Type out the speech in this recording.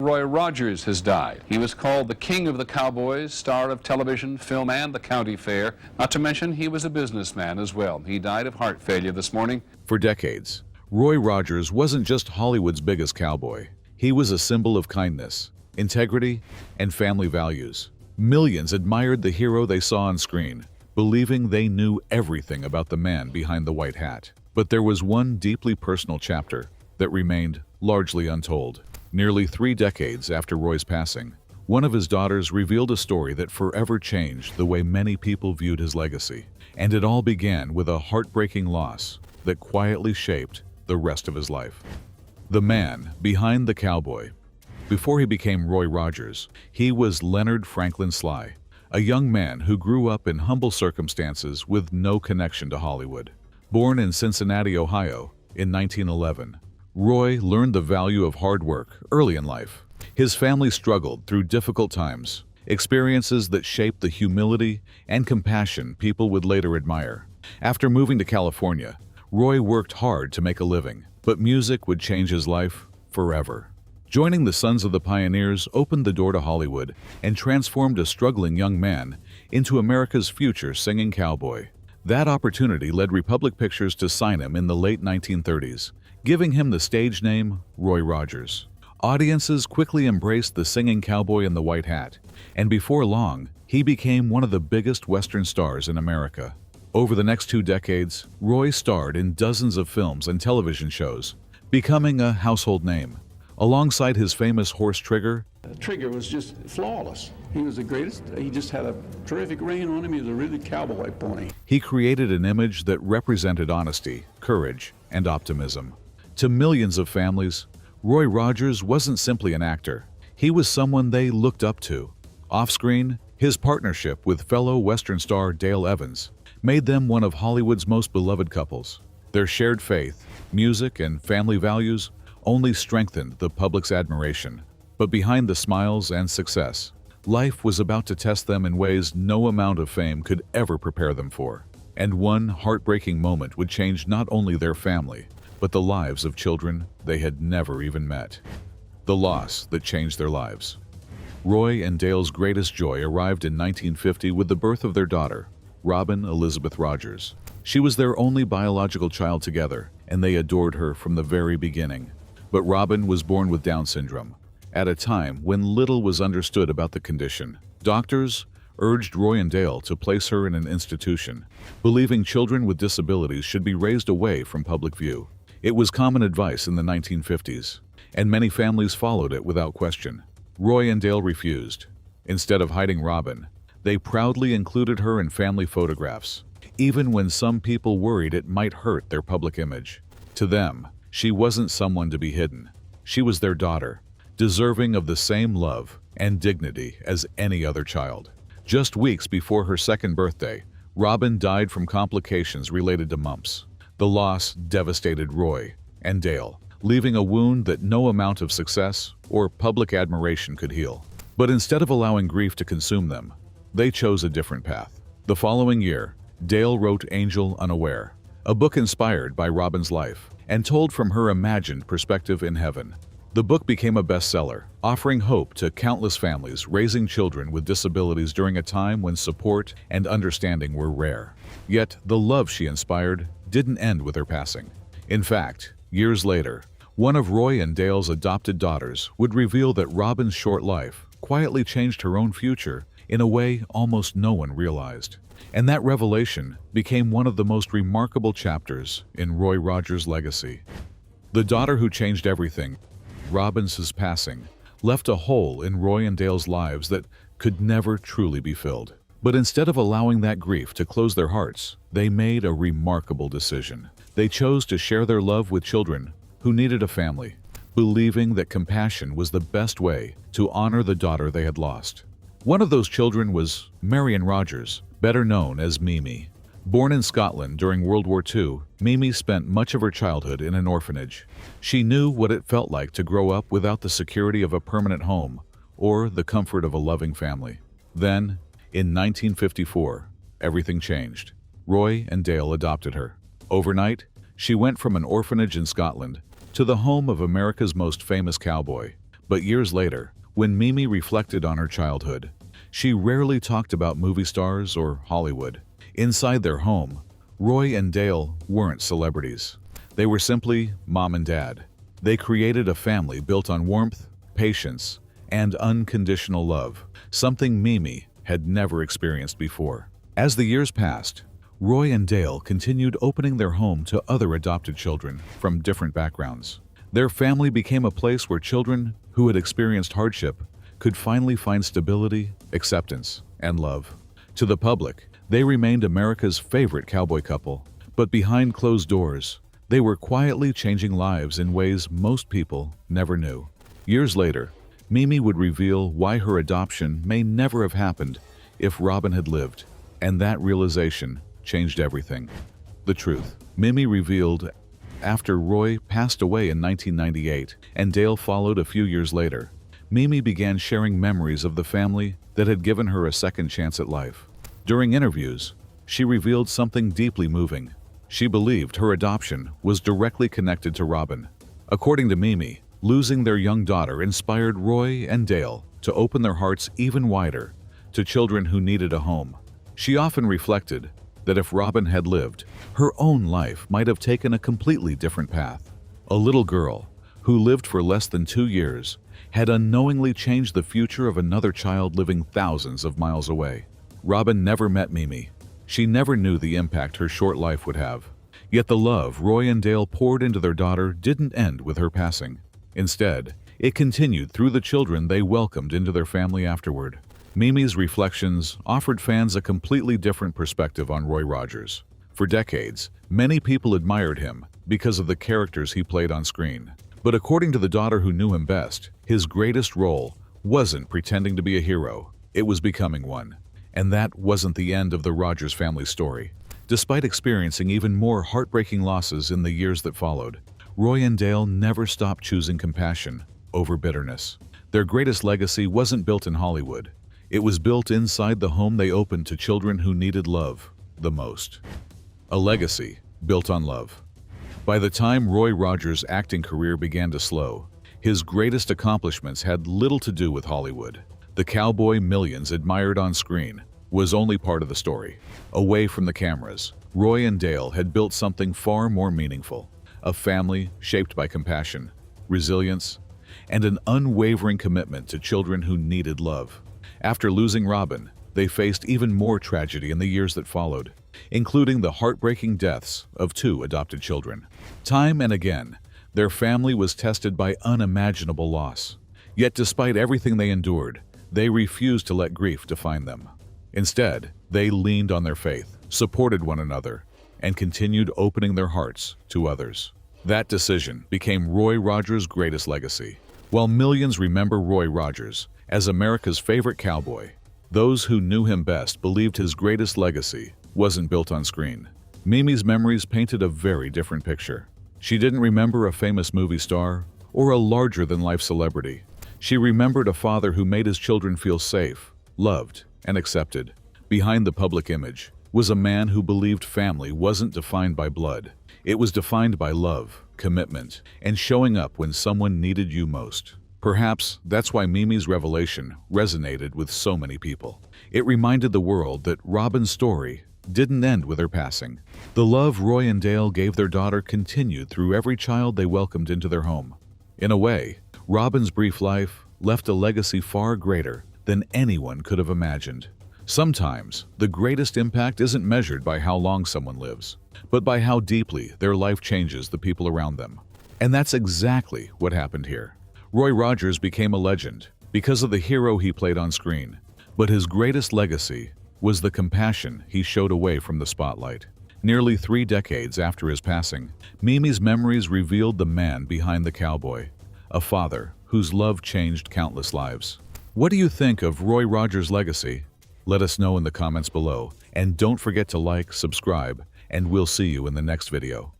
Roy Rogers has died. He was called the king of the cowboys, star of television, film, and the county fair. Not to mention, he was a businessman as well. He died of heart failure this morning. For decades, Roy Rogers wasn't just Hollywood's biggest cowboy. He was a symbol of kindness, integrity, and family values. Millions admired the hero they saw on screen, believing they knew everything about the man behind the white hat. But there was one deeply personal chapter that remained largely untold. Nearly 3 decades after Roy's passing, one of his daughters revealed a story that forever changed the way many people viewed his legacy. And it all began with a heartbreaking loss that quietly shaped the rest of his life. The man behind the cowboy. Before he became Roy Rogers, he was Leonard Franklin Sly, a young man who grew up in humble circumstances with no connection to Hollywood. Born in Cincinnati, Ohio, in 1911, Roy learned the value of hard work early in life. His family struggled through difficult times, experiences that shaped the humility and compassion people would later admire. After moving to California, Roy worked hard to make a living, but music would change his life forever. Joining the Sons of the Pioneers opened the door to Hollywood and transformed a struggling young man into America's future singing cowboy. That opportunity led Republic Pictures to sign him in the late 1930s, giving him the stage name Roy Rogers. Audiences quickly embraced the singing cowboy in the white hat, and before long, he became one of the biggest Western stars in America. Over the next 2 decades, Roy starred in dozens of films and television shows, becoming a household name. Alongside his famous horse Trigger, Trigger was just flawless. He was the greatest. He just had a terrific rein on him. He was a really cowboy pony. He created an image that represented honesty, courage, and optimism. To millions of families, Roy Rogers wasn't simply an actor. He was someone they looked up to. Off-screen, his partnership with fellow Western star Dale Evans made them one of Hollywood's most beloved couples. Their shared faith, music, and family values only strengthened the public's admiration. But behind the smiles and success, life was about to test them in ways no amount of fame could ever prepare them for. And one heartbreaking moment would change not only their family, but the lives of children they had never even met. The loss that changed their lives. Roy and Dale's greatest joy arrived in 1950 with the birth of their daughter, Robin Elizabeth Rogers. She was their only biological child together, and they adored her from the very beginning. But Robin was born with Down syndrome, at a time when little was understood about the condition. Doctors urged Roy and Dale to place her in an institution, believing children with disabilities should be raised away from public view. It was common advice in the 1950s, and many families followed it without question. Roy and Dale refused. Instead of hiding Robin, they proudly included her in family photographs, even when some people worried it might hurt their public image. To them, she wasn't someone to be hidden. She was their daughter, deserving of the same love and dignity as any other child. Just weeks before her 2nd birthday, Robin died from complications related to mumps. The loss devastated Roy and Dale, leaving a wound that no amount of success or public admiration could heal. But instead of allowing grief to consume them, they chose a different path. The following year, Dale wrote Angel Unaware, a book inspired by Robin's life and told from her imagined perspective in heaven. The book became a bestseller, offering hope to countless families raising children with disabilities during a time when support and understanding were rare. Yet, the love she inspired didn't end with her passing. In fact, years later, one of Roy and Dale's adopted daughters would reveal that Robin's short life quietly changed her own future in a way almost no one realized. And that revelation became one of the most remarkable chapters in Roy Rogers' legacy. The daughter who changed everything, Robin's passing, left a hole in Roy and Dale's lives that could never truly be filled. But instead of allowing that grief to close their hearts, they made a remarkable decision. They chose to share their love with children who needed a family, believing that compassion was the best way to honor the daughter they had lost. One of those children was Marion Rogers, better known as Mimi. Born in Scotland during World War II, Mimi spent much of her childhood in an orphanage. She knew what it felt like to grow up without the security of a permanent home or the comfort of a loving family. Then, in 1954, everything changed. Roy and Dale adopted her. Overnight, she went from an orphanage in Scotland to the home of America's most famous cowboy. But years later, when Mimi reflected on her childhood, she rarely talked about movie stars or Hollywood. Inside their home, Roy and Dale weren't celebrities. They were simply mom and dad. They created a family built on warmth, patience, and unconditional love, something Mimi had never experienced before. As the years passed, Roy and Dale continued opening their home to other adopted children from different backgrounds. Their family became a place where children who had experienced hardship could finally find stability, acceptance, and love. To the public, they remained America's favorite cowboy couple, but behind closed doors, they were quietly changing lives in ways most people never knew. Years later, Mimi would reveal why her adoption may never have happened if Robin had lived, and that realization changed everything. The truth, Mimi revealed after Roy passed away in 1998 and Dale followed a few years later. Mimi began sharing memories of the family that had given her a second chance at life. During interviews, she revealed something deeply moving. She believed her adoption was directly connected to Robin. According to Mimi, losing their young daughter inspired Roy and Dale to open their hearts even wider to children who needed a home. She often reflected that if Robin had lived, her own life might have taken a completely different path. A little girl who lived for less than 2 years had unknowingly changed the future of another child living thousands of miles away. Robin never met Mimi. She never knew the impact her short life would have. Yet the love Roy and Dale poured into their daughter didn't end with her passing. Instead, it continued through the children they welcomed into their family afterward. Mimi's reflections offered fans a completely different perspective on Roy Rogers. For decades, many people admired him because of the characters he played on screen. But according to the daughter who knew him best, his greatest role wasn't pretending to be a hero, it was becoming one. And that wasn't the end of the Rogers family story. Despite experiencing even more heartbreaking losses in the years that followed, Roy and Dale never stopped choosing compassion over bitterness. Their greatest legacy wasn't built in Hollywood. It was built inside the home they opened to children who needed love the most. A legacy built on love. By the time Roy Rogers' acting career began to slow, his greatest accomplishments had little to do with Hollywood. The cowboy millions admired on screen was only part of the story. Away from the cameras, Roy and Dale had built something far more meaningful. A family shaped by compassion, resilience, and an unwavering commitment to children who needed love. After losing Robin, they faced even more tragedy in the years that followed, including the heartbreaking deaths of 2 adopted children. Time and again, their family was tested by unimaginable loss. Yet despite everything they endured, they refused to let grief define them. Instead, they leaned on their faith, supported one another, and continued opening their hearts to others. That decision became Roy Rogers' greatest legacy. While millions remember Roy Rogers as America's favorite cowboy, those who knew him best believed his greatest legacy wasn't built on screen. Mimi's memories painted a very different picture. She didn't remember a famous movie star or a larger-than-life celebrity. She remembered a father who made his children feel safe, loved, and accepted. Behind the public image was a man who believed family wasn't defined by blood. It was defined by love, commitment, and showing up when someone needed you most. Perhaps that's why Mimi's revelation resonated with so many people. It reminded the world that Robin's story didn't end with her passing. The love Roy and Dale gave their daughter continued through every child they welcomed into their home. In a way, Robin's brief life left a legacy far greater than anyone could have imagined. Sometimes, the greatest impact isn't measured by how long someone lives, but by how deeply their life changes the people around them. And that's exactly what happened here. Roy Rogers became a legend because of the hero he played on screen, but his greatest legacy was the compassion he showed away from the spotlight. Nearly 3 decades after his passing, Mimi's memories revealed the man behind the cowboy, a father whose love changed countless lives. What do you think of Roy Rogers' legacy? Let us know in the comments below, and don't forget to like, subscribe, and we'll see you in the next video.